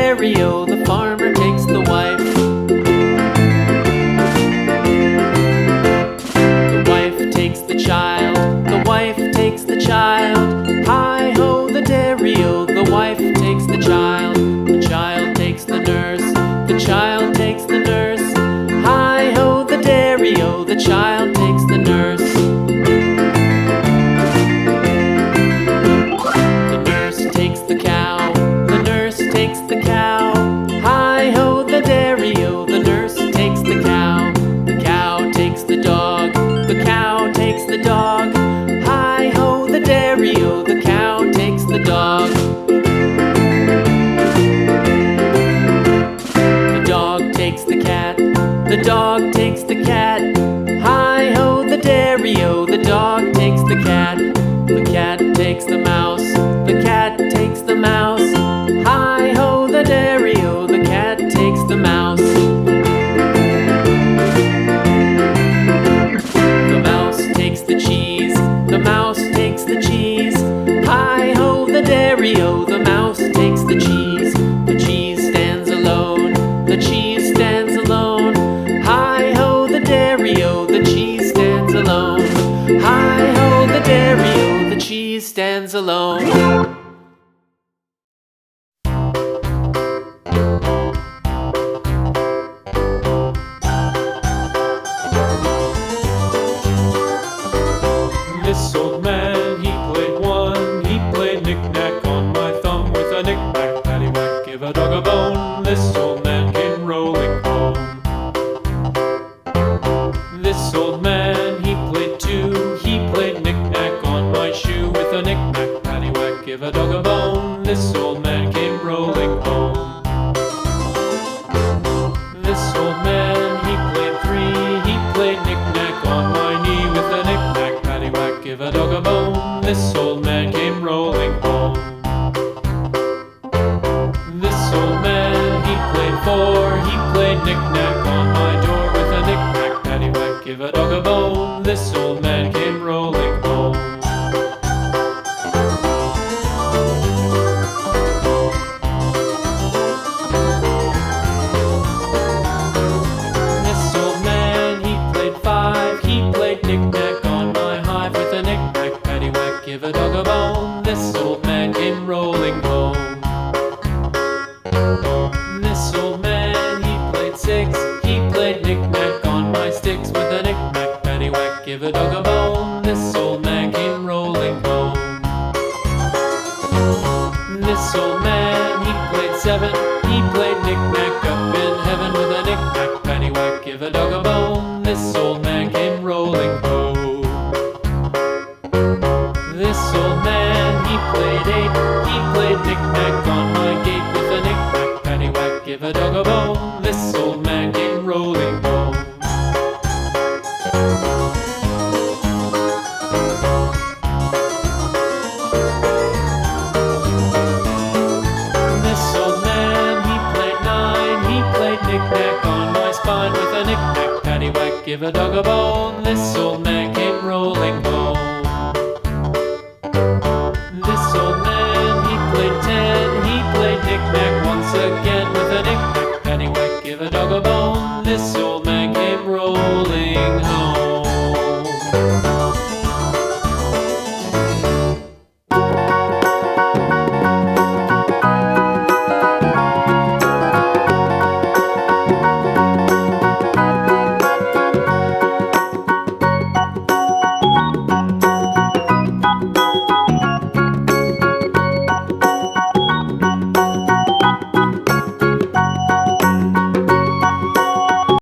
dairy-o, the farmer takes the wife. The wife takes the child, the wife takes the child. Hi-ho, the dairy-o, the wife takes the child. The child takes the nurse, the child takes the nurse. Hi-ho, the dairy-o, the child takes the nurse. The nurse takes the cow, the nurse takes the cow. Hi-ho, the dairy-o, the nurse takes the cow. The cow takes the dog, the cow takes the dog. Hi-ho, the dairy-o, the cow takes the dog. The dog takes the cat, the dog takes the cat. Hi-ho, the dairy-o, the dog takes the cat. The cat takes the mouse, the cat takes the mouse. Hi-ho, the dairy-o, the cat takes the mouse. The mouse takes the cheese, the mouse takes the cheese. Hi-ho, the dairy-o, the mouse takes the cheese. The cheese stands alone, the cheese stands alone. Hi-ho, the dairy-o, the cheese stands alone. Hi-ho, the dairy-o, the cheese stands alone. This old man, he played one. He played knick-knack on my thumb with a knick-knack, paddywhack, give a dog a bone. This old man came rolling home. This old man, he played two. He played knick-knack on my shoe with a knick-knack, paddywhack, give a dog a bone. This old man came rolling home. This old man, he played three. He played knick-knack on my knee with a knick-knack, paddywhack, give a dog a bone. This old man came rolling home. This old man, he played four. He played knick-knack on my door with a knick-knack, paddywhack, give a dog a bone. This old man came rolling home. This old man, he played five. He played knick-knack on my hive with a knick-knack, paddywhack, give a dog a bone. This old man came rolling home. This old man, he played six. He played knick-knack on my sticks with a knick-knack, paddywhack, give a dog a bone. This old man came rolling home. This old man, he played seven. He played knick-knack up in heaven with a knick-knack, paddywhack, give a dog a bone. This old man came rolling home. This old man, he played eight. He played knick-knack on my gate with a knick-knack, paddywhack, give a dog a bone. This old man came rolling home. This old man, he played nine. He played knick-knack on my spine with a knick-knack, paddywhack, give a dog a bone. This old man came rolling home.